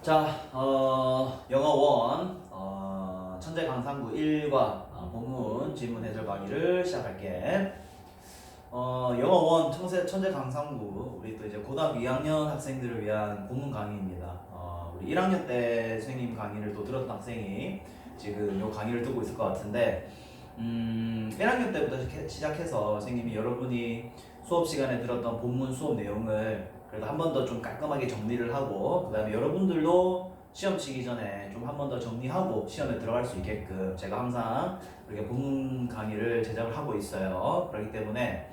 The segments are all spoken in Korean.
자, 영어 원, 천재 강상구 1과 본문 질문 해설 강의를 시작할게. 영어 원 천재 강상구, 우리 또 이제 고등학교 2학년 학생들을 위한 본문 강의입니다. 우리 1학년 때 선생님 강의를 또 들었던 학생이 지금 요 강의를 듣고 있을 것 같은데, 1학년 때부터 시작해서 선생님이 여러분이 수업 시간에 들었던 본문 수업 내용을 그래도 한 번 더 좀 깔끔하게 정리를 하고, 그 다음에 여러분들도 시험 치기 전에 좀 한 번 더 정리하고 시험에 들어갈 수 있게끔 제가 항상 이렇게 본문 강의를 제작을 하고 있어요. 그렇기 때문에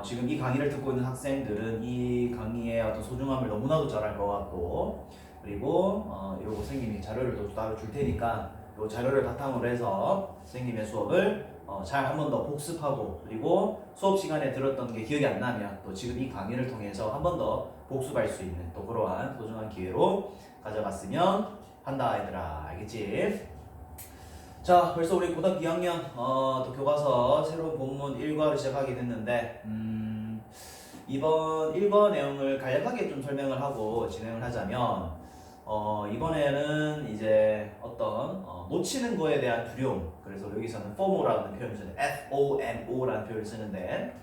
지금 이 강의를 듣고 있는 학생들은 이 강의의 어떤 소중함을 너무나도 잘 알 것 같고, 그리고 요 선생님이 자료를 또 따로 줄 테니까 요 자료를 바탕으로 해서 선생님의 수업을 잘 한 번 더 복습하고, 그리고 수업 시간에 들었던 게 기억이 안 나면 또 지금 이 강의를 통해서 한 번 더 복습할 수 있는 또 그러한 소중한 기회로 가져갔으면 한다 얘들아, 알겠지? 자, 벌써 우리 고등학교 2학년 또 교과서 새로운 본문 1과를 시작하게 됐는데, 이번 1과 내용을 간략하게 좀 설명을 하고 진행을 하자면, 이번에는 이제 어떤 놓치는 거에 대한 두려움, 그래서 여기서는 FOMO라는 표현을 쓰는데, FOMO라는 표현을 쓰는데,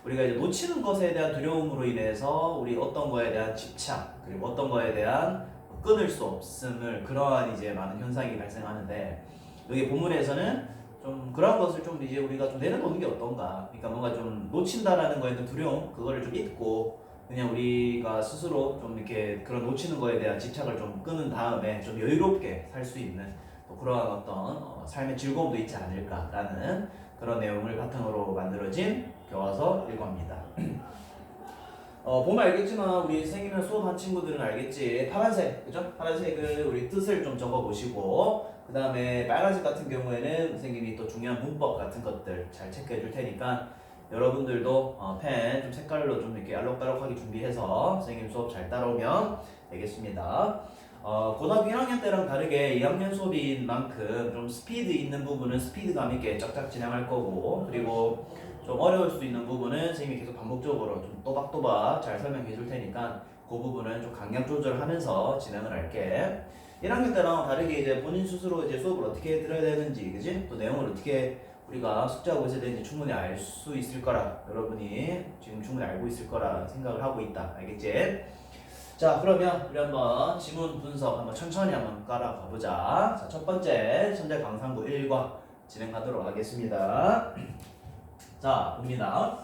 우리가 이제 놓치는 것에 대한 두려움으로 인해서 우리 어떤 거에 대한 집착, 그리고 어떤 거에 대한 끊을 수 없음을, 그러한 이제 많은 현상이 발생하는데, 여기 본문에서는 좀 그런 것을 좀 이제 우리가 좀 내려놓는 게 어떤가. 그러니까 뭔가 좀 놓친다라는 거에 대한 두려움, 그거를 좀 잊고 그냥 우리가 스스로 좀 이렇게 그런 놓치는 거에 대한 집착을 좀 끄는 다음에 좀 여유롭게 살 수 있는 또 그러한 어떤 삶의 즐거움도 있지 않을까라는 그런 내용을 바탕으로 만들어진 교과서 1과입니다. 보면 알겠지만 우리 선생님이랑 수업한 친구들은 알겠지. 파란색, 그죠? 파란색을 우리 뜻을 좀 적어보시고, 그 다음에 빨간색 같은 경우에는 선생님이 또 중요한 문법 같은 것들 잘 체크해 줄 테니까 여러분들도 펜 좀 색깔로 좀 이렇게 알록달록하게 준비해서 선생님 수업 잘 따라오면 되겠습니다. 고등학교 1학년 때랑 다르게 2학년 수업인 만큼 좀 스피드 있는 부분은 스피드감 있게 쫙쫙 진행할 거고, 그리고 좀 어려울 수 있는 부분은 선생님이 계속 반복적으로 좀 또박또박 잘 설명해 줄 테니까 그 부분은 좀 강약 조절하면서 진행을 할게. 1학년 때랑 다르게 이제 본인 스스로 이제 수업을 어떻게 들어야 되는지, 그지? 또 내용을 어떻게 우리가 숙제하고 있어야 되는지 충분히 알 수 있을 거라, 여러분이 지금 충분히 알고 있을 거라 생각을 하고 있다. 알겠지? 자, 그러면 우리 한번 지문 분석 한번 천천히 한번 깔아 가보자. 자, 첫 번째 천재 강상구 1과 진행하도록 하겠습니다. 자, 봅니다.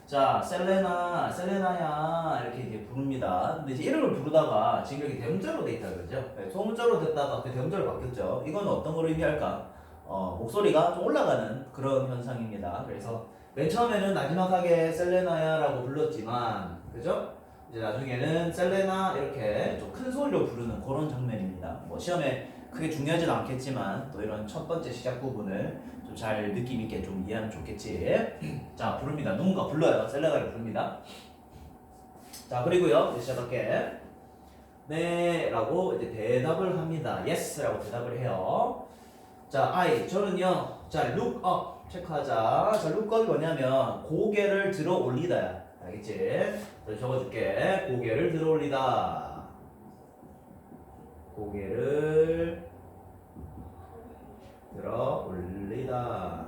자, 셀레나야 이렇게 이제 부릅니다. 근데 이제 이름을 부르다가 지금 이렇게 대문자로 돼 있다 그러죠. 네, 소문자로 됐다가 대문자로 바뀌었죠. 이건 어떤 걸 의미할까? 목소리가 좀 올라가는 그런 현상입니다. 그래서 맨 처음에는 나지막하게 셀레나야라고 불렀지만, 그죠? 이제 나중에는 셀레나 이렇게 좀 큰 소리로 부르는 그런 장면입니다. 뭐 시험에 크게 중요하지는 않겠지만 또 이런 첫 번째 시작 부분을 좀 잘 느낌 있게 좀 이해하면 좋겠지. 자, 부릅니다. 누군가 불러요. 셀레나를 부릅니다. 자, 그리고요, 이제 시작할게. 네 라고 이제 대답을 합니다. yes 라고 대답을 해요. 자, 저는요, 자, look up 체크하자. 자, look up이 뭐냐면 고개를 들어 올리다야. 알겠지? 그래서 적어줄게. 고개를 들어 올리다. 고개를 들어 올리다.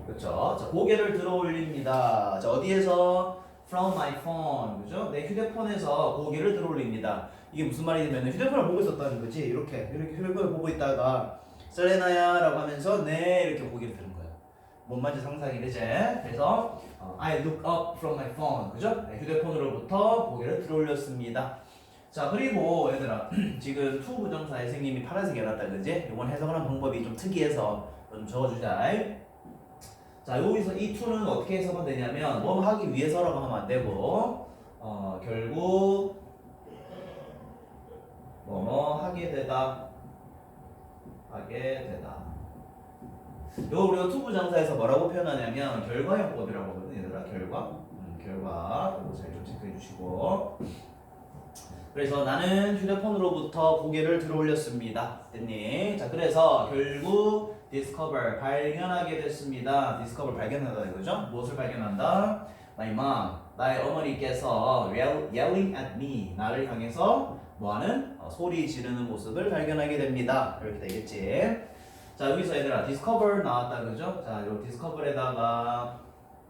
그렇죠? 자, 고개를 들어 올립니다. 자, 어디에서? From my phone. 그죠? 내 휴대폰에서 고개를 들어 올립니다. 이게 무슨 말이냐면 휴대폰을 보고 있었다는 거지. 이렇게 휴대폰을 보고 있다가 셀레나야라고 하면서 네 이렇게 고개를 드는 거예요. 뭔 말인지 상상이 되지? 그래서 I look up from my phone. 그죠? 네, 휴대폰으로부터 고개를 들어 올렸습니다. 자, 그리고 얘들아 지금 to 부정사의 선생님이 파란색이 해놨다 그지? 이건 해석하는 방법이 좀 특이해서 좀 적어주자. 자, 여기서 이 to는 어떻게 해석하면 되냐면 뭐 하기 위해서라고 하면 안 되고 결국 뭐뭐 하게 되다. 요 우리가 to 부정사에서 뭐라고 표현하냐면 결과형법이라고 하거든 얘들아. 결과 이거 잘 좀 체크해 주시고, 그래서 나는 휴대폰으로부터 고개를 들어 올렸습니다. 됐니? 자, 그래서 결국 discover 발견하게 됐습니다. discover 발견하다 이거죠? 무엇을 발견한다? My mom, 나의 어머니께서 yelling at me, 나를 향해서 뭐하는? 소리 지르는 모습을 발견하게 됩니다. 이렇게 되겠지. 자, 여기서 얘들아 discover 나왔다, 그죠? 자, 요 discover에다가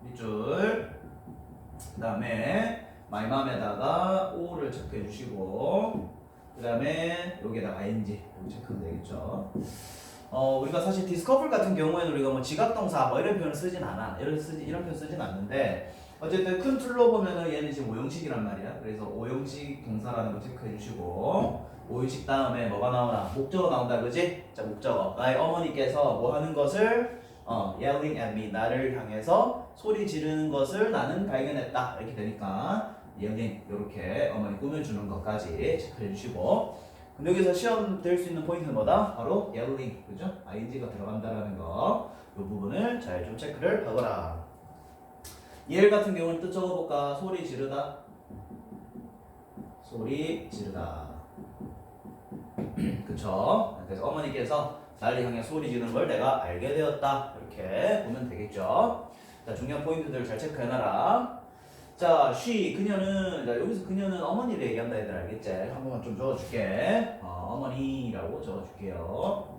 밑줄, 그 다음에 my mom에다가 o를 체크해 주시고, 그 다음에 여기에다가 ing 여기 체크하면 되겠죠. 우리가 사실 discover 같은 경우에는 우리가 뭐 지각동사 뭐 이런 표현을 쓰진 않아. 이런 표현 쓰진 않는데, 어쨌든 큰 틀로 보면은 얘는 지금 5형식이란 말이야. 그래서 5형식 동사라는 거 체크해 주시고, 5형식 다음에 뭐가 나오나? 목적어 나온다, 그지? 자, 목적어. 나의 어머니께서 뭐 하는 것을 yelling at me, 나를 향해서 소리 지르는 것을 나는 발견했다. 이렇게 되니까 yelling 이렇게 어머니 꾸며주는 것까지 체크해 주시고, 근데 여기서 시험 될 수 있는 포인트는 뭐다? 바로 yelling, 그죠? ing가 들어간다라는 거, 이 부분을 잘 좀 체크를 하거라. yell 같은 경우는 뜻 적어볼까? 소리 지르다. 소리 지르다. 그쵸? 그래서 어머니께서 나를 향해 소리 지르는 걸 내가 알게 되었다. 이렇게 보면 되겠죠? 자, 중요한 포인트들 잘 체크해놔라. 자, she, 그녀는, 자, 여기서 그녀는 어머니를 얘기한다, 얘들 알겠지? 한 번만 좀 적어줄게. 어머니라고 적어줄게요.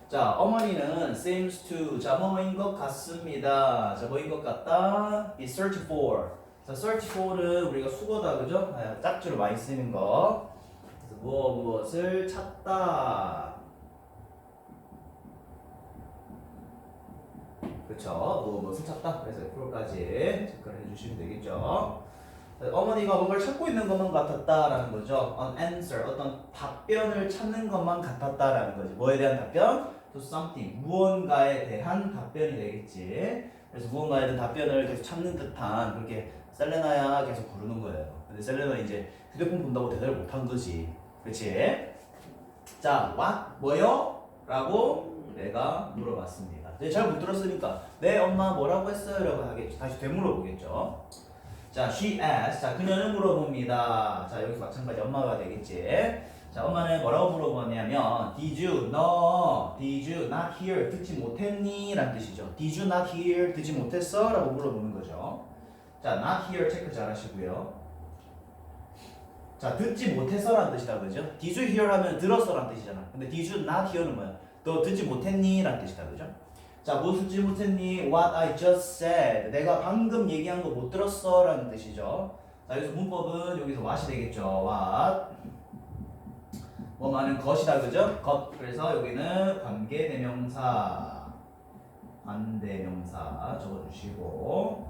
자, 어머니는 seems to, 자, 뭐뭐인 것 같습니다. 자, 뭐인 것 같다? be search for. 자, search for는 우리가 수거다, 그죠? 짝지로 많이 쓰는 거. 그래서 무엇을 찾다. 그쵸? 무엇을 찾다. 그래서 F까지 체크를 해주시면 되겠죠. 어머니가 뭔가를 찾고 있는 것만 같았다라는 거죠. An answer, 어떤 답변을 찾는 것만 같았다라는 거지. 뭐에 대한 답변? To something, 무언가에 대한 답변이 되겠지. 그래서 무언가에 대한 답변을 계속 찾는 듯한, 그렇게 셀레나야 계속 부르는 거예요. 근데 셀레나는 이제 휴대폰 본다고 대답을 못한 거지. 그치? 자, what? 뭐요? 라고 내가 물어봤습니다. 잘 못 들었으니까 내 엄마 뭐라고 했어요? 라고 하겠죠. 다시 되물어보겠죠. 자, she asked. 자, 그녀는 물어봅니다. 자, 여기서 마찬가지 엄마가 되겠지. 자, 엄마는 뭐라고 물어보냐면 did you not hear? 듣지 못했니? 라는 뜻이죠. Did you not hear? 듣지 못했어? 라고 물어보는 거죠. 자, not hear 체크 잘 하시고요. 자, 듣지 못해서 라는 뜻이다, 그죠? Did you hear 하면 들었어 라는 뜻이잖아. 근데 did you not hear는 뭐야? 너 듣지 못했니? 라는 뜻이다, 그죠? 자, 뭐 듣지 못했니? What I just said. 내가 방금 얘기한 거 못 들었어 라는 뜻이죠. 자, 여기서 문법은 여기서 what이 되겠죠. what. 뭐 많은 것이다, 그죠? 것. 그래서 여기는 관계대명사 적어주시고,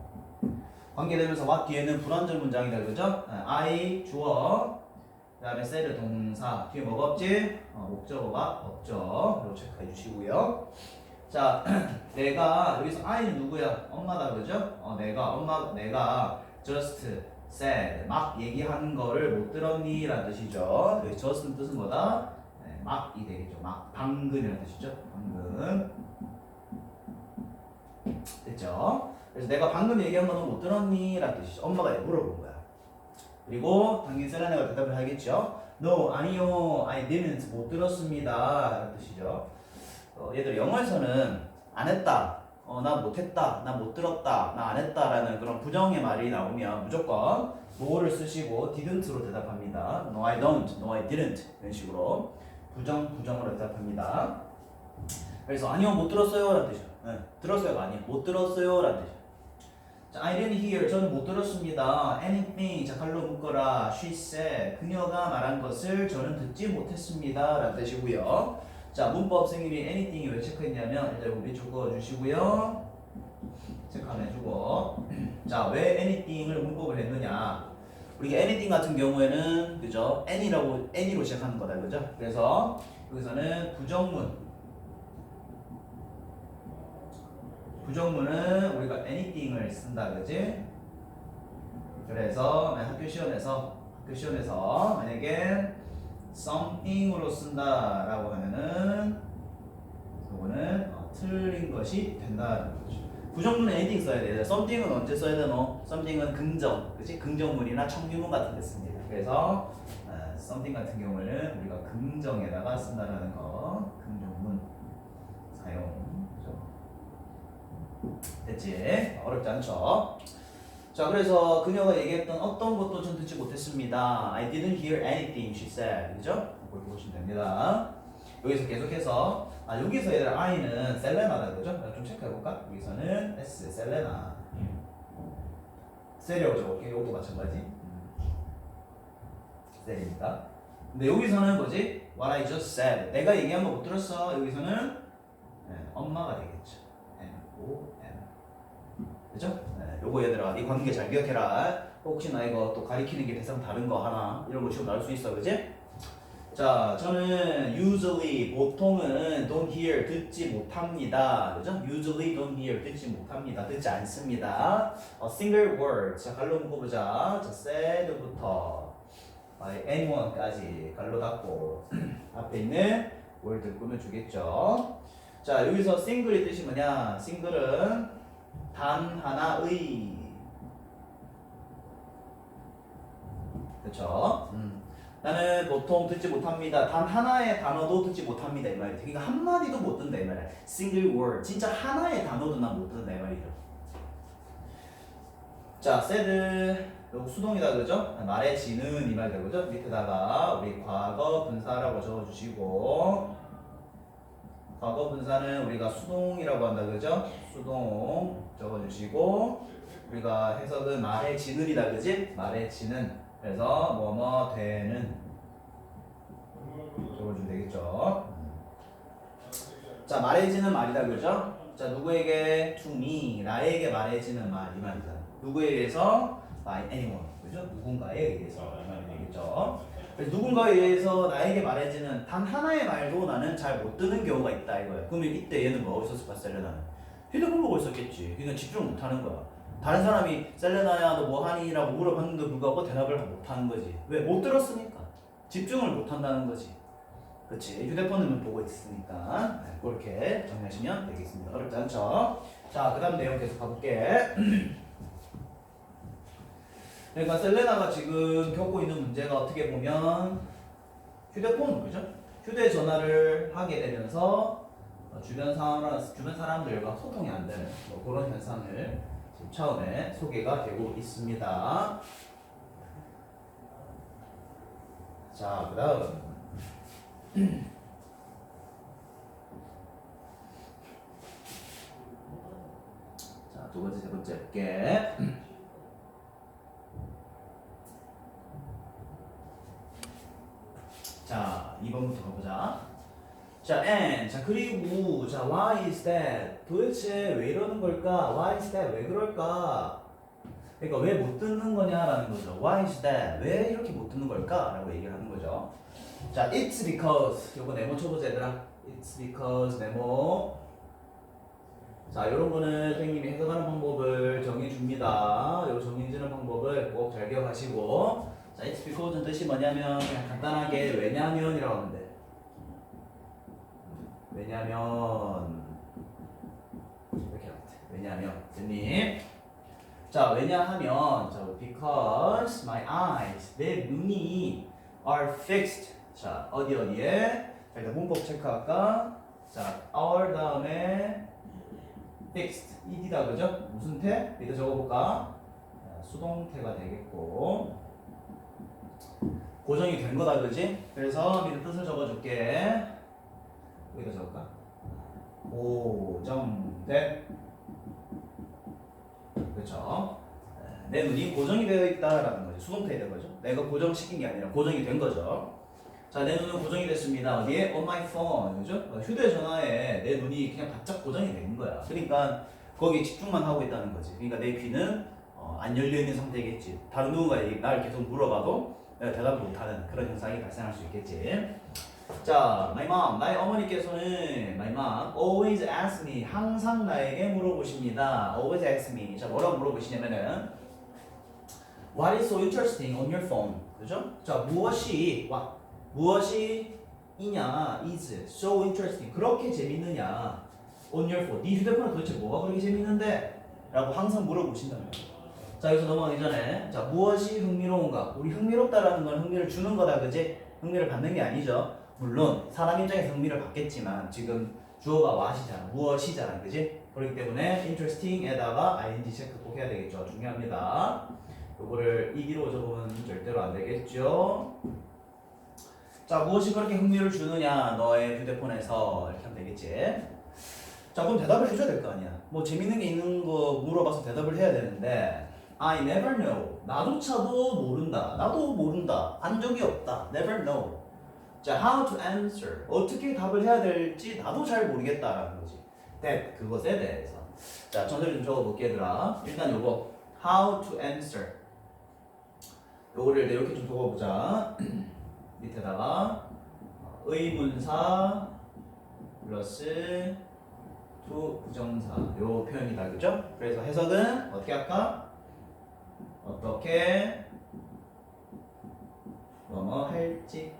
관계대명사 what 뒤에는 불완전 문장이다, 그죠? I 주어, 그 다음에 said 동사, 뒤에 뭐가 없지? 목적어가 없죠. 이거 체크해 주시고요. 자, 내가, 여기서 I는 누구야? 엄마다, 그죠? 내가 just said, 막 얘기하는 거를 못 들었니? 라는 뜻이죠. 여기 just는 뜻은 뭐다? 네, 막이 되겠죠. 막, 방금이라는 뜻이죠. 방금. 됐죠? 그래서 내가 방금 얘기한 거는 못 들었니? 라는 뜻이죠. 엄마가 물어본 거야. 그리고 당연히 셀레나가 대답을 하겠죠. No, 아니요, I didn't, 못 들었습니다. 라는 뜻이죠. 얘들 영어에서는 안 했다, 나 못했다, 나 못 들었다, 나 안 했다 라는 그런 부정의 말이 나오면 무조건 뭐를 쓰시고 didn't로 대답합니다. No, I don't, no, I didn't 이런 식으로 부정으로 대답합니다. 그래서 아니요, 못 들었어요 라는 뜻이죠. 네, 들었어요가 아니에요. 못 들었어요 라는 뜻이죠. 자, I didn't hear, 저는 못 들었습니다. Anything, 자, 칼로 묶어라. She said, 그녀가 말한 것을 저는 듣지 못했습니다 라는 뜻이고요. 자, 문법 생일이 anything이 왜 체크했냐면, 일단 우리 적어주시고요. 체크 안 해주고. 자, 왜 anything을 문법을 했느냐. 우리가 anything 같은 경우에는, 그죠? any로 시작하는 거다, 그죠? 그래서 여기서는 부정문은 우리가 anything을 쓴다, 그지? 그래서 학교 시험에서 만약에 something으로 쓴다라고 하면은 이거는 틀린 것이 된다는 거죠. 부정문은 anything 써야 돼. something은 언제 써야 되노? something은 긍정, 그렇지? 긍정문이나 청유문 같은 데 씁니다. 그래서 something 같은 경우는 우리가 긍정에다가 쓴다라는 거, 긍정문 사용. 됐지? 어렵지 않죠? 자, 그래서 그녀가 얘기했던 어떤 것도 전 듣지 못했습니다. I didn't hear anything she said. 그죠? 그렇게 보시면 됩니다. 여기서 계속해서 여기서 얘들 I는 셀레나다. 그죠? 좀 체크해볼까? 여기서는 S, 셀레나. 셀이라고 적을게. 이것도 마찬가지. 셀입니다. 근데 여기서는 뭐지? What I just said. 내가 얘기한 거 못 들었어. 여기서는 엄마가 되겠죠. M-O-M. 그죠? 요거 얘들아, 이 관계 잘 기억해라. 혹시나 이거 또 가리키는 게 대상 다른 거 하나 이런 거 시험 나올 수 있어, 그지? 자, 저는 usually 보통은 don't hear 듣지 못합니다, 그죠? usually don't hear 듣지 못합니다, 듣지 않습니다. single word, 자 갈로 묶어보자. 자 said부터 anyone까지 갈로 닫고 앞에 있는 word 꾸며주겠죠. 자 여기서 single의 뜻이 뭐냐? single은 단 하나의, 그쵸? 나는 보통 듣지 못합니다. 단 하나의 단어도 듣지 못합니다 이 말이죠. 그러니까 한 마디도 못 듣는다 이 말이야. single word, 진짜 하나의 단어도 난 못 듣는다 이 말이죠. 자, said 요거 수동이다 그죠? 말해지는 이 말이다 그죠? 밑에다가 우리 과거 분사라고 적어주시고, 과거 분사는 우리가 수동이라고 한다 그죠? 수동 적어주시고, 우리가 해석은 말해지는이다 그지? 말해지는. 그래서 뭐뭐 되는 적어주면 되겠죠. 자 말해지는 말이다 그죠? 자 누구에게? to me, 나에게 말해지는 말 이 말이다. 누구에 의해서? by anyone, 그죠? 누군가에 의해서 이 말이 되겠죠. 그래서 누군가에 의해서 나에게 말해지는 단 하나의 말도 나는 잘 못 듣는 경우가 있다 이거야. 그러면 이때 얘는 뭐 어디서 봤어요? 나는 휴대폰 보고 있었겠지. 그러니까 집중 못 하는 거야. 다른 사람이 셀레나야 너 뭐하니? 라고 물어봤는데 불구하고 대답을 못하는 거지. 왜? 못 들었으니까. 집중을 못한다는 거지. 그치? 휴대폰을 보고 있으니까. 그렇게 정리하시면 되겠습니다. 어렵지 않죠? 자, 그 다음 내용 계속 가볼게. 그러니까 셀레나가 지금 겪고 있는 문제가 어떻게 보면 휴대폰, 그죠? 휴대전화를 하게 되면서 주변 사람들과 소통이 안 되는 뭐 그런 현상을 차원에 소개가 되고 있습니다. 자, 그 다음 자, 두 번째, 세 번째 볼게. 자, 2번부터 가보자. 자, and, 자, 그리고, 자, why is that? 도대체 왜 이러는 걸까? Why is that? 왜 그럴까? 그러니까 왜 못 듣는 거냐라는 거죠. Why is that? 왜 이렇게 못 듣는 걸까? 라고 얘기를 하는 거죠. 자, it's because. 요거 네모 쳐보자, 얘들아. It's because, 네모. 자, 요런 거는 선생님이 해석하는 방법을 정해줍니다. 요 정해지는 방법을 꼭 잘 기억하시고. 자, it's because는 뜻이 뭐냐면, 그냥 간단하게 왜냐면이라고 하면 돼. 왜냐면 이렇게 하면 돼. 왜냐면 됐니? 자 왜냐하면 자 because my eyes 내 눈이 are fixed. 자 어디에? 자 일단 문법 체크할까? 자 are 다음에 fixed ed다 그죠? 무슨 태? 밑에 적어볼까? 자, 수동태가 되겠고 고정이 된 거다 그지? 그래서 밑에 뜻을 적어줄게. 여기다 적을까? 고정된. 그렇죠? 내 눈이 고정이 되어 있다라는 거죠. 수동태에 된 거죠. 내가 고정시킨 게 아니라 고정이 된 거죠. 자, 내 눈은 고정이 됐습니다. 어디에? On my phone. 그죠? 휴대전화에 내 눈이 그냥 바짝 고정이 된 거야. 그러니까 거기에 집중만 하고 있다는 거지. 그러니까 내 귀는 안 열려 있는 상태겠지. 다른 누군가 나를 계속 물어봐도 내가 대답을 못하는 그런 현상이 발생할 수 있겠지. 자, my mom, 나의 어머니께서는 my mom always ask me, 항상 나에게 물어보십니다. always ask me. 자, 뭐라고 물어보시냐면은 what is so interesting on your phone? 그죠? 자, 무엇이 이냐 is so interesting. 그렇게 재밌느냐 on your phone. 네 휴대폰은 도대체 뭐가 그렇게 재밌는데? 라고 항상 물어보신다면. 자, 여기서 넘어가기 전에 자, 무엇이 흥미로운가? 우리 흥미롭다라는 건 흥미를 주는 거다, 그지? 흥미를 받는 게 아니죠. 물론 사람 입장에서 흥미를 받겠지만 지금 주어가 what이잖아. 무엇이잖아. 그지? 그렇기 때문에 interesting에다가 ing 체크 꼭 해야 되겠죠. 중요합니다. 요거를 ED로 적으면 절대로 안 되겠죠. 자, 무엇이 그렇게 흥미를 주느냐, 너의 휴대폰에서. 이렇게 하면 되겠지. 자, 그럼 대답을 해줘야 될 거 아니야. 뭐 재밌는 게 있는 거 물어봐서 대답을 해야 되는데, I never know. 나조차도 모른다. 나도 모른다. 한 적이 없다. Never know. 자, how to answer. 어떻게 답을 해야 될지 나도 잘 모르겠다라는 거지. that, 그것에 대해서. 자, 전체를 좀 적어볼게, 얘들아. 일단 요거, how to answer. 요거를 이렇게 좀 적어보자. 밑에다가 의문사 플러스 to 부정사 요 표현이다, 그죠? 그래서 해석은 어떻게 할까? 어떻게 뭐뭐 할지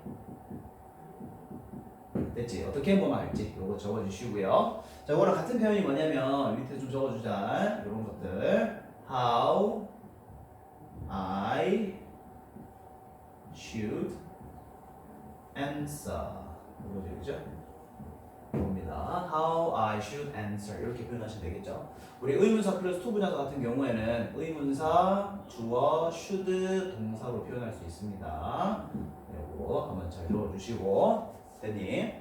됐지? 어떻게 뭐뭐 할지 요거 적어주시고요. 자, 이거랑 같은 표현이 뭐냐면 밑에 좀 적어주자. 이런 것들 how I should answer 이거 되겠죠? 봅니다. How I should answer 이렇게 표현하시면 되겠죠. 우리 의문사 플러스 to 부정사 같은 경우에는 의문사 주어 should 동사로 표현할 수 있습니다. 이거 한번 잘 적어주시고 됐니?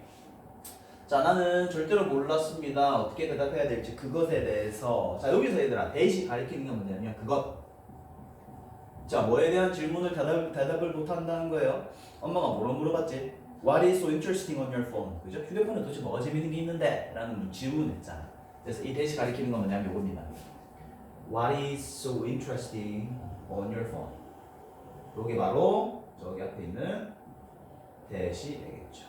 자, 나는 절대로 몰랐습니다. 어떻게 대답해야 될지 그것에 대해서. 자, 여기서 얘들아 대시 가리키는 게 뭐냐면 그것. 자, 뭐에 대한 질문을 대답을 못한다는 거예요. 엄마가 뭐로 물어봤지? What is so interesting on your phone? 그죠? 휴대폰에 도대체 뭐가 재밌는 게 있는데? 라는 질문했잖아. 그래서 이 대시 가리키는 건 뭐냐면 이겁니다. What is so interesting on your phone? 이게 바로 저기 앞에 있는 대시 되겠죠.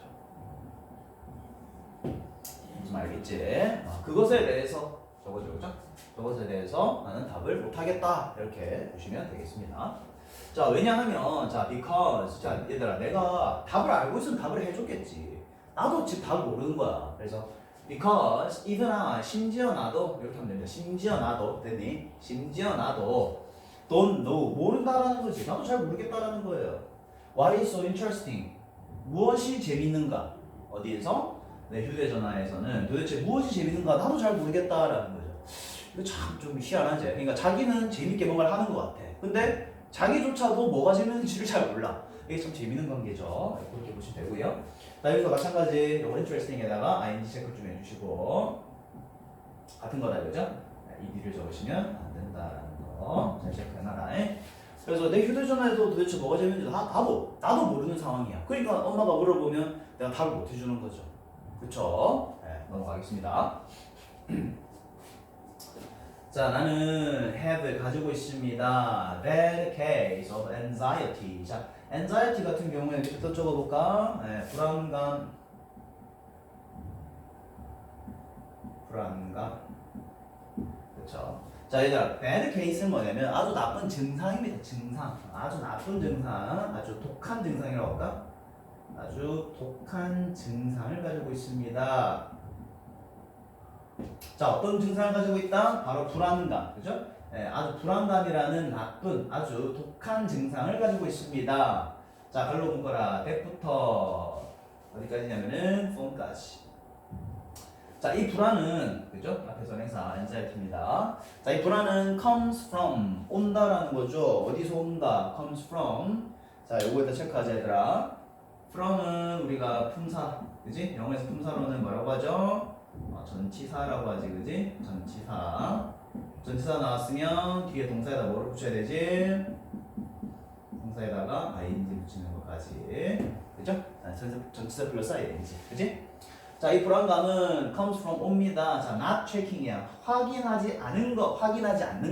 무슨 말이겠지? 그것에 대해서 적어줘, 그죠? 그것에 대해서 나는 답을 못하겠다. 이렇게 보시면 되겠습니다. 자, 왜냐하면, 자, because, 자, 얘들아, 내가 답을 알고 있으면 답을 해줬겠지. 나도 지금 답을 모르는 거야. 그래서, because, even I, 심지어 나도, 이렇게 하면 됩니다. 심지어 나도, 됐니? 심지어 나도, don't know, 모른다라는 거지. 나도 잘 모르겠다라는 거예요. What is so interesting? 무엇이 재밌는가? 어디에서? 내 휴대전화에서는 도대체 무엇이 재밌는가? 나도 잘 모르겠다라는 거죠. 이거 참 좀 희한하지? 그러니까 자기는 재밌게 뭔가를 하는 것 같아. 근데 자기조차도 뭐가 재밌는지를 잘 몰라. 이게 참 재밌는 관계죠. 그렇게 보시면 되고요. 자, 여기서 마찬가지 요거 interesting에다가 ing 체크 좀 해주시고 같은 거다, 그죠? ed를 적으시면 안 된다는 거 잘 체크해놔라. 그래서 내 휴대전화에서 도대체 뭐가 재밌는지 나도 모르는 상황이야. 그러니까 엄마가 물어보면 내가 답을 못 해주는 거죠. 그쵸? 네, 넘어가겠습니다. 자, 나는 have를 가지고 있습니다. Bad case of anxiety. 자, anxiety 같은 경우에 이렇게 또 적어볼까? 네, 불안감. 그쵸? 자, 얘들아, bad case는 뭐냐면 아주 나쁜 증상입니다. 증상. 아주 나쁜 증상. 아주 독한 증상이라고 할까? 아주 독한 증상을 가지고 있습니다. 자, 어떤 증상을 가지고 있다? 바로 불안감, 그죠? 아주 불안감이라는 나쁜, 아주 독한 증상을 가지고 있습니다. 자, 글로 묶어라. that부터 어디까지냐면은 phone까지. 자, 이 불안은, 그죠? 앞에 선행사 anxiety입니다. 자, 이 불안은 comes from, 온다라는 거죠. 어디서 온다? comes from. 자, 요거에다 체크하자, 얘들아. from은 우리가 품사, 그지? 영어에서 품사로는 뭐라고 하죠? 전치사라고 하지, 그지? 전치사. 전치사 나왔으면 뒤에 동사에다 뭐를 붙여야 되지? 동사에다가 ing 붙이는 것까지. 그죠? 전치사 플러스 ing. 그지? 자, 이 불안감은 comes from 옵니다. 자, not checking이야. 확인하지 않는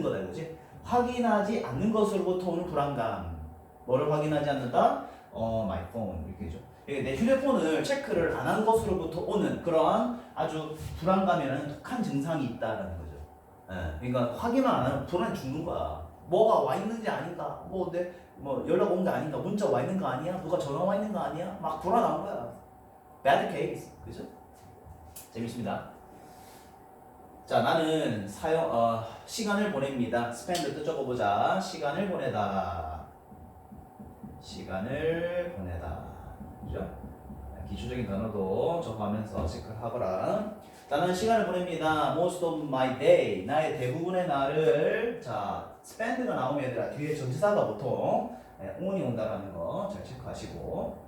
거다, 그지? 확인하지 않는 것으로부터 오는 불안감. 뭐를 확인하지 않는다? my phone. 이렇게죠. 내 휴대폰을 체크를 안 한 것으로부터 오는 그러한 아주 불안감이라는 독한 증상이 있다라는 거죠. 그러니까 확인만 안 하면 불안해 죽는 거야. 뭐가 와 있는지 아닌가? 뭐 연락 온 게 아닌가? 문자 와 있는 거 아니야? 누가 전화 와 있는 거 아니야? 막 불안한 거야. bad case. 그죠? 재밌습니다. 자, 나는 시간을 보냅니다. spend 또 적어보자. 시간을 보내다. 시간을 보내다. 그죠? 기초적인 단어도 적어가면서 체크하거라. 나는 시간을 보냅니다. Most of my day. 나의 대부분의 날을 자 spend가 나오면 얘들아 뒤에 전치사가 보통 on이 온다라는 거 잘 체크하시고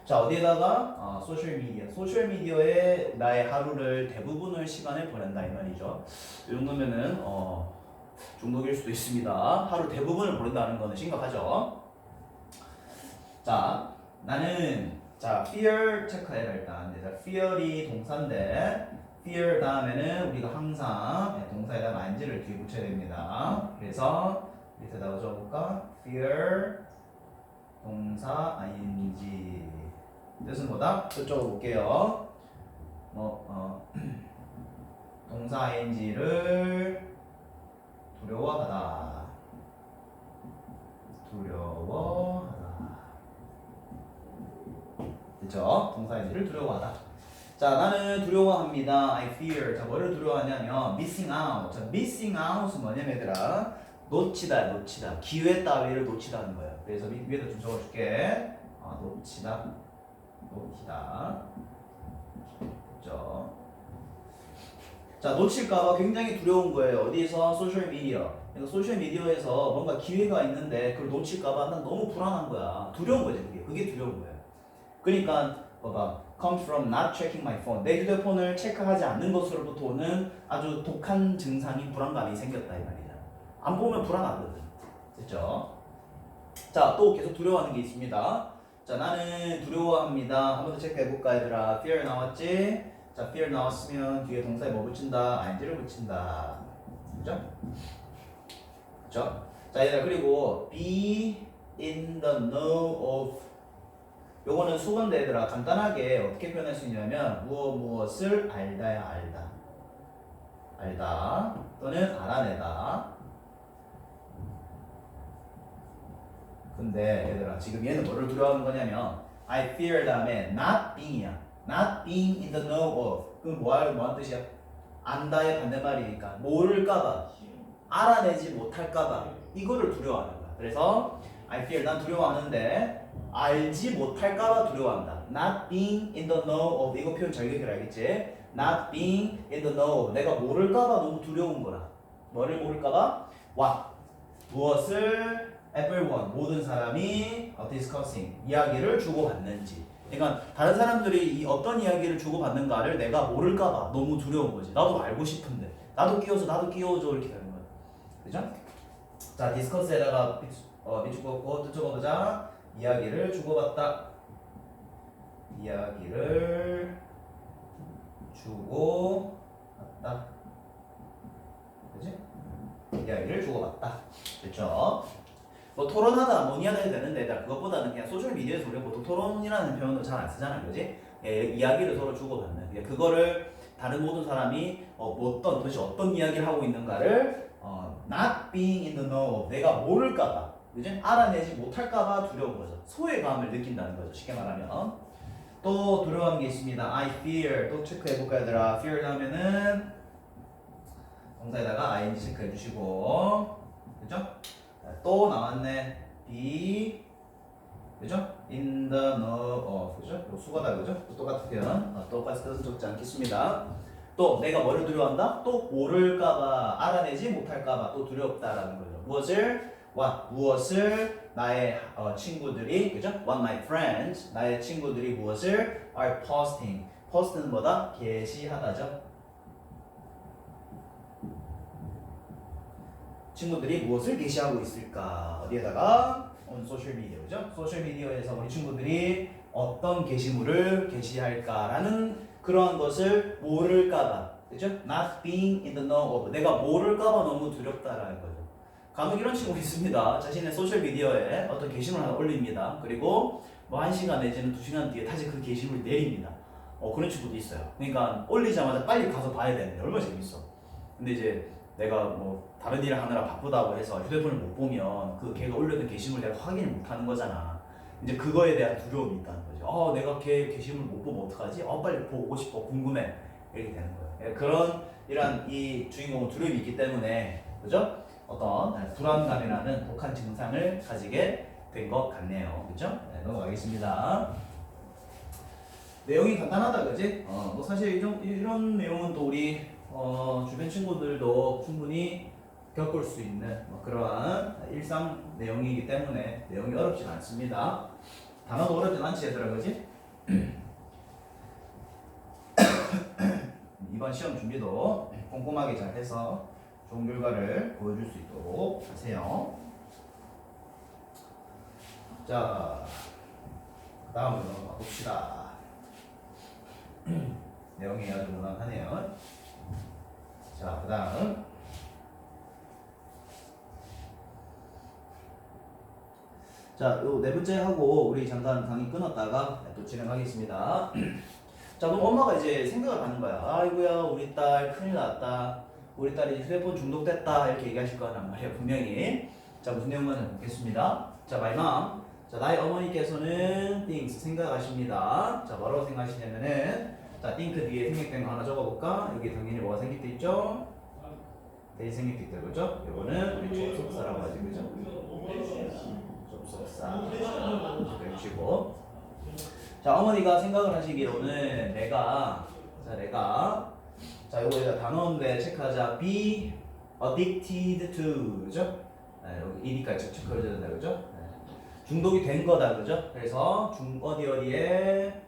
자 어디에다가 소셜 미디어에 나의 하루를 대부분의 시간을 보낸다 이 말이죠. 이 정도면은 중독일 수도 있습니다. 하루 대부분을 보낸다는 거는 심각하죠. 자 나는 자 fear 체크해라 일단. fear이 동사인데 fear 다음에는 우리가 항상 동사에다가 ing를 뒤에 붙여야 됩니다. 그래서 밑에다가 적어볼까? fear 동사 ing 뜻은 뭐다? 저쪽으로 볼게요. 동사 ing를 두려워하다. 그쵸? 동사 ing를 두려워하다. 자, 나는 두려워합니다. I fear. 자, 뭐를 두려워하냐면 missing out. 자, missing out은 뭐냐면 얘들아 놓치다. 기회 따위를 놓치다는 거야. 그래서 위에다 좀 적어줄게. 놓치다. 그죠? 자, 놓칠까봐 굉장히 두려운 거예요. 어디서? 소셜미디어. 그러니까 소셜미디어에서 뭔가 기회가 있는데 그걸 놓칠까봐 난 너무 불안한 거야. 두려운 거지, 그게 두려운 거야. 그러니까 봐봐. comes from not checking my phone. 내 휴대폰을 체크하지 않는 것으로부터 오는 아주 독한 증상인 불안감이 생겼다 이 말이야. 안 보면 불안하거든. 됐죠? 자, 또 계속 두려워하는 게 있습니다. 자, 나는 두려워합니다. 한 번 더 체크해볼까 얘들아. fear 나왔지? 자, fear 나왔으면 뒤에 동사에 뭐 붙인다? ing를 붙인다. 그죠? 그죠? 자, 얘들아 그리고 be in the know of 요거는 수건데 얘들아 간단하게 어떻게 표현할 수 있냐면 무엇을 알다야 알다 또는 알아내다. 근데 얘들아 지금 얘는 뭐를 두려워하는 거냐면 I fear 다음에 not being이야. not being in the know of. 그럼 뭐하는 뜻이야? 안다의 반대말이니까 모를까봐 알아내지 못할까봐 이거를 두려워하는 거야. 그래서 I fear 난 두려워하는데 알지 못할까봐 두려워한다. Not being in the know of. 이거 표현 잘 기억해라 알겠지? Not being in the know of. 내가 모를까봐 너무 두려운 거라. 뭐를 모를까봐? What? 무엇을 everyone 모든 사람이 discussing 이야기를 주고받는지. 그러니까 다른 사람들이 이 어떤 이야기를 주고받는가를 내가 모를까봐 너무 두려운 거지. 나도 알고 싶은데 나도 끼워줘 이렇게 되는 거야. 그죠? 자 discuss에다가 비추고 뜻 적어보자. 이야기를 주고받다. 이야기를 주고받다. 그치? 이야기를 주고받다. 됐죠? 뭐 토론하다, 논의하다 해도 되는데 그것보다는 그냥 소셜미디어에서 우리가 보통 토론이라는 표현도 잘 안 쓰잖아. 그지? 이야기를 서로 주고받는. 그거를 다른 모든 사람이 도대체 어떤 이야기를 하고 있는가를 not being in the know of. 내가 모를까봐. 그지? 알아내지 못할까봐 두려운 거죠. 소외감을 느낀다는 거죠. 쉽게 말하면. 또 두려워하는 게 있습니다. I fear. 또 체크해볼까 얘들아. fear 하면은 동사에다가 ing 체크해주시고. 그죠? 또 나왔네. be. 그죠? in the know of. 그죠? 수거다. 그죠? 또 똑같은 표현. 똑같은 뜻은 적지 않겠습니다. 또 내가 뭐를 두려워한다? 또 모를까봐 알아내지 못할까봐 또 두렵다라는 거죠. 무엇을 나의 친구들이 그죠? What my friends 나의 친구들이 무엇을 are posting. post는 뭐다? 게시하다죠. 친구들이 무엇을 게시하고 있을까? 어디에다가? on social media 그죠? 소셜 미디어에서 우리 친구들이 어떤 게시물을 게시할까라는 그러한 것을 모를까봐 그죠? Not being in the know of. 내가 모를까봐 너무 두렵다라는 거죠. 간혹 이런 친구 있습니다. 자신의 소셜미디어에 어떤 게시물 하나 올립니다. 그리고 뭐 1시간 내지는 2시간 뒤에 다시 그 게시물이 내립니다. 그런 친구도 있어요. 그러니까 올리자마자 빨리 가서 봐야 되는데 얼마나 재밌어. 근데 이제 내가 뭐 다른 일을 하느라 바쁘다고 해서 휴대폰을 못 보면 그 걔가 올렸던 게시물 내가 확인을 못 하는 거잖아. 이제 그거에 대한 두려움이 있다는 거죠. 내가 걔 게시물 못 보면 어떡하지? 빨리 보고 싶어. 궁금해. 이렇게 되는 거예요. 그런 이런 이 주인공은 두려움이 있기 때문에 그죠? 어떤 불안감이라는 독한 증상을 가지게 된 것 같네요. 그렇죠? 네, 넘어가겠습니다. 내용이 간단하다, 그지? 뭐 사실 이런 내용은 또 우리 주변 친구들도 충분히 겪을 수 있는 뭐 그러한 일상 내용이기 때문에 내용이 어렵진 않습니다. 단어도 어렵진 않지, 얘들아, 그지? 이번 시험 준비도 꼼꼼하게 잘 해서 좋은 결과를 보여줄 수 있도록 하세요. 자, 그 다음으로 넘어가 봅시다. 내용이 아주 무난하네요. 자, 그 다음. 자, 요 네 번째 하고 우리 잠깐 강의 끊었다가 또 진행하겠습니다. 자, 그럼 엄마가 이제 생각을 하는 거야. 아이고야, 우리 딸 큰일 났다. 우리 딸이 휴대폰 중독됐다. 이렇게 얘기하실 거란 말이에요, 분명히. 자, 무슨 내용만 보겠습니다. 자, 마이맘. 자, 나의 어머니께서는 things 생각하십니다. 자, 뭐라고 생각하시냐면은, 자, think 뒤에 생략된 거 하나 적어볼까? 여기 당연히 뭐가 생길 때 있죠? 대시 생길 때 있죠, 그죠? 요거는 우리 접속사라고 하지, 그죠? 접속사. 그리고 자, 어머니가 생각을 하시기로는 내가 자, 요거 단어인데 체크하자. be addicted to, 그죠? 네, 여기 ed까지 체크를 해야 된다, 그죠? 네. 중독이 된 거다, 그죠? 그래서 어디에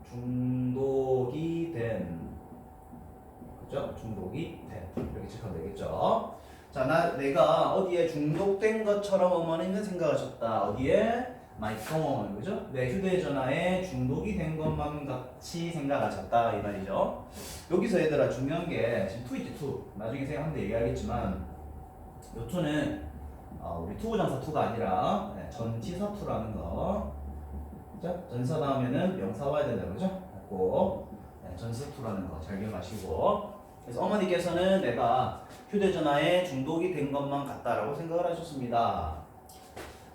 중독이 된, 그죠? 중독이 된, 이렇게 체크하면 되겠죠? 자, 내가 어디에 중독된 것처럼 어머니는 생각하셨다. 어디에? My phone, 그죠? 내 휴대전화에 중독이 된 것만 같이 생각하셨다, 이 말이죠. 여기서 얘들아 중요한 게 지금 to이지, to. 나중에 생각하면 얘기하겠지만 요 to는 우리 투부정사 to가 아니라 전치사 to라는 거. 그죠? 전사 다음에는 명사 와야 된다, 그죠? 꼭 전치사 to라는 거 잘 기억하시고. 그래서 어머니께서는 내가 휴대전화에 중독이 된 것만 같다라고 생각을 하셨습니다.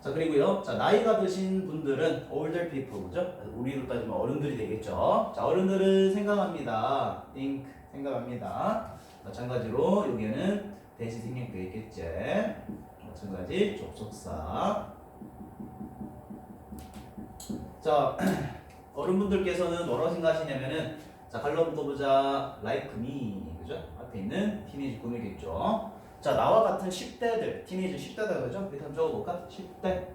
자, 그리고요. 자, 나이가 드신 분들은 older people, 그죠? 우리로 따지면 어른들이 되겠죠. 자, 어른들은 생각합니다. think, 생각합니다. 마찬가지로 여기에는 대시 생략되겠지. 마찬가지 접속사. 자, 어른분들께서는 뭐라고 생각하시냐면은, 자, 갈로 묶어보자. like me, 그죠? 앞에 있는 티니지 꿈이겠죠. 자, 나와 같은 10대들, 티니지 10대다, 그죠? 밑에 한번 적어볼까? 10대.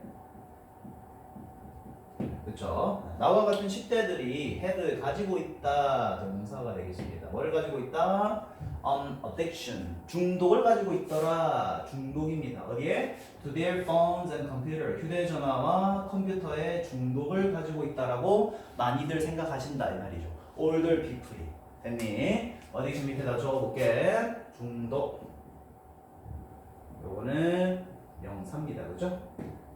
그쵸? 나와 같은 10대들이 had 가지고 있다. 동사가 되겠습니다. 뭐를 가지고 있다? addiction. 중독을 가지고 있더라. 중독입니다. 어디에? To their phones and computer. 휴대전화와 컴퓨터에 중독을 가지고 있다라고 많이들 생각하신다, 이 말이죠. older people이. 됐니? addiction 밑에다 적어볼게. 중독. 요거는 명사입니다, 그죠?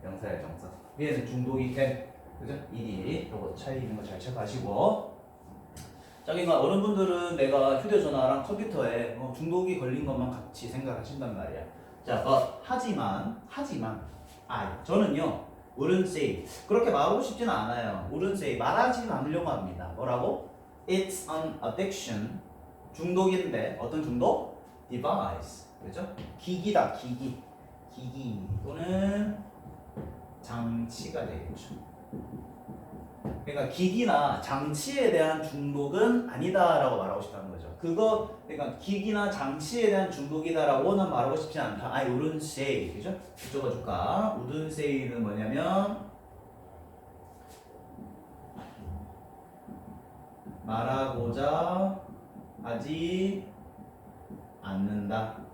명사의 정사. 위에는 중독이 된, 그죠? 일이 요거 차이 있는 거 잘 체크하시고. 자, 그러니까 어른분들은 내가 휴대전화랑 컴퓨터에 중독이 걸린 것만 같이 생각하신단 말이야. 자, 하지만, 저는요, wouldn't say. 그렇게 말하고 싶지는 않아요. wouldn't say. 말하지 않으려고 합니다. 뭐라고? It's an addiction. 중독인데, 어떤 중독? device. 그죠? 기기다, 기기 또는 장치가 되겠죠. 그러니까 기기나 장치에 대한 중독은 아니다라고 말하고 싶다는 거죠. 그러니까 기기나 장치에 대한 중독이다라고는 말하고 싶지 않다. I wouldn't say, 그죠? 적어줄까? wouldn't say는 뭐냐면 말하고자 하지 않는다.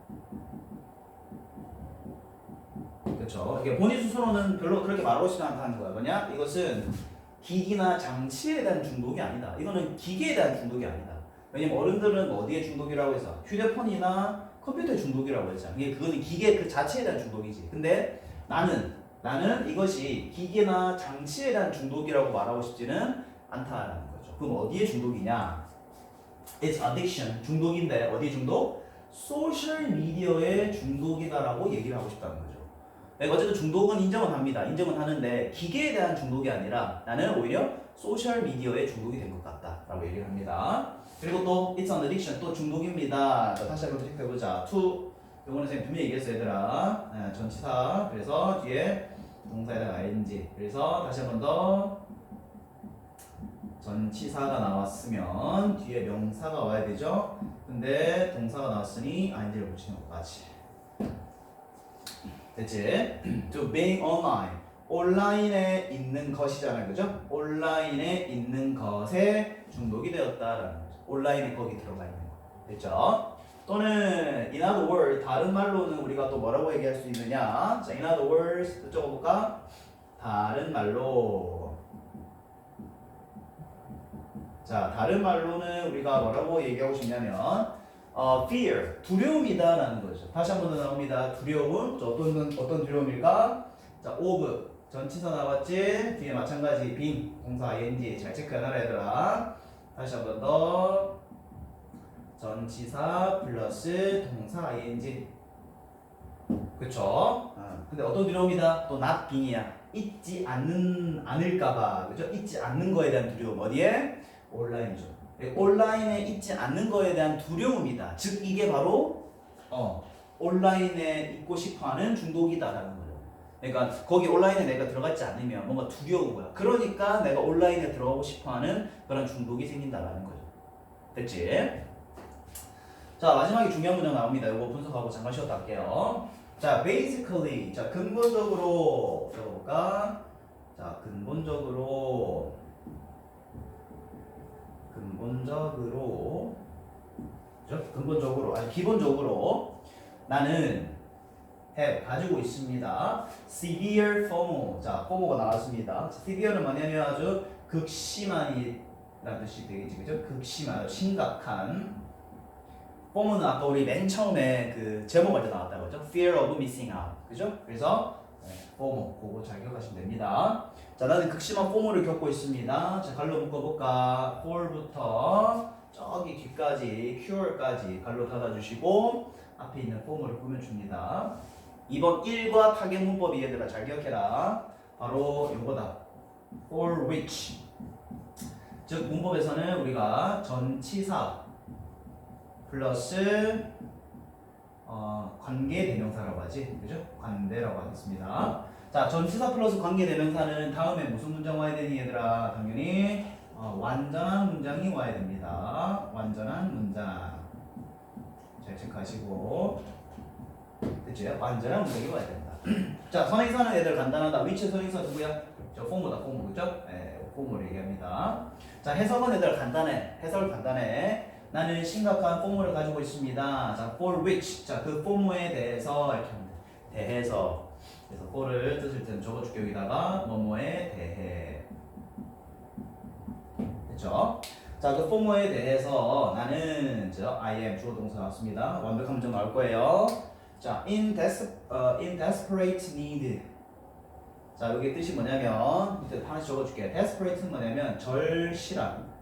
그렇죠. 이게 본인 스스로는 별로 그렇게 말하고 싶지 않다는 거야. 뭐냐? 이것은 기기나 장치에 대한 중독이 아니다. 이거는 기계에 대한 중독이 아니다. 왜냐면 어른들은 어디에 중독이라고 해서 휴대폰이나 컴퓨터에 중독이라고 했잖아. 이게 그거는 기계 그 자체에 대한 중독이지. 근데 나는 이것이 기계나 장치에 대한 중독이라고 말하고 싶지는 않다라는 거죠. 그럼 어디에 중독이냐? It's addiction. 중독인데 어디 중독? 소셜 미디어의 중독이다라고 얘기를 하고 싶다는 거죠. 어쨌든 중독은 인정은 합니다. 인정은 하는데 기계에 대한 중독이 아니라 나는 오히려 소셜 미디어에 중독이 된 것 같다라고 얘기를 합니다. 그리고 또 it's an addiction 또 중독입니다. 다시 한번 체크해보자. to 요거는 선생님 분명히 얘기했어요, 얘들아. 전치사. 그래서 뒤에 동사에다가 ing. 그래서 다시 한 번 더 전치사가 나왔으면 뒤에 명사가 와야 되죠. 근데 동사가 나왔으니 ing를 붙이는 것까지. 됐지? To being online. 온라인에 있는 것이잖아요. 그죠? 온라인에 있는 것에 중독이 되었다라는 거죠. 온라인에 거기 들어가 있는 거. 됐죠? 또는 in other words, 다른 말로는 우리가 또 뭐라고 얘기할 수 있느냐? 자, in other words, 또 적어볼까? 다른 말로. 자, 다른 말로는 우리가 뭐라고 얘기하고 싶냐면 fear, 두려움이다라는 거죠. 다시 한 번 더 나옵니다. 두려움. 자, 어떤 두려움일까? 자, of 전치사 나왔지? 뒤에 마찬가지 being 동사 ing 잘 체크해놔라 얘들아. 다시 한 번 더. 전치사 플러스 동사 ing. 그쵸? 근데 어떤 두려움이다? 또 not being이야. 있지 않을까봐. 그죠? 있지 않는 거에 대한 두려움. 어디에? 온라인이죠. 온라인에 있지 않는 거에 대한 두려움이다. 즉 이게 바로 온라인에 있고 싶어하는 중독이다라는 거죠. 그러니까 거기 온라인에 내가 들어가지 않으면 뭔가 두려운 거야. 그러니까 내가 온라인에 들어가고 싶어하는 그런 중독이 생긴다라는 거죠. 됐지? 자, 마지막에 중요한 문장 나옵니다. 이거 분석하고 잠깐 쉬었다 할게요. 자, basically. 자, 근본적으로 적어볼까? 자, 근본적으로 그죠? 근본적으로 아니 기본적으로 나는 가지고 있습니다. severe FOMO. 자, FOMO가 나왔습니다. severe는 뭐냐면 아주 극심한이라는 뜻이 되겠지, 그죠? 극심한, 심각한. FOMO는 아까 우리 맨 처음에 그 제목 할 때 나왔다고 그죠? Fear of missing out. 그죠? 그래서 FOMO, 그거 잘 기억하시면 됩니다. 자, 나는 극심한 FOMO를 겪고 있습니다. 자, 갈로 묶어볼까? for부터 저기 뒤까지, cure까지 갈로 닫아주시고 앞에 있는 FOMO를 꾸며줍니다. 이번 1과 타겟 문법이 얘들아 잘 기억해라. 바로 요거다. for which. 즉 문법에서는 우리가 전치사 플러스 관계대명사라고 하지, 그죠? 관대라고 하겠습니다. 자, 전치사 플러스 관계대명사는 다음에 무슨 문장 와야 되니 얘들아? 당연히 완전한 문장이 와야 됩니다. 완전한 문장 잘 체크하시고, 됐지? 완전한 문장이 와야 된다. 자, 선행사는 애들 간단하다. 위치 선행사 누구야? 저 포무다, 포무, 그죠? 네, 포무를 얘기합니다. 자, 해석은 애들 간단해. 해설 간단해. 나는 심각한 포모를 가지고 있습니다. 자, for which. 자, 그 포모에 대해서 이렇게 하면 돼. 대해서. 그래서 for를 뜻을 땐 적어줄게. 여기다가 뭐뭐에 대해. 됐죠? 자, 그 포모에 대해서 나는 I am 주어 동사 나왔습니다. 완벽한 문장 나올 거예요. 자, in desperate need. 자, 여기 뜻이 뭐냐면 밑에 하나씩 적어줄게. desperate는 뭐냐면 절실한.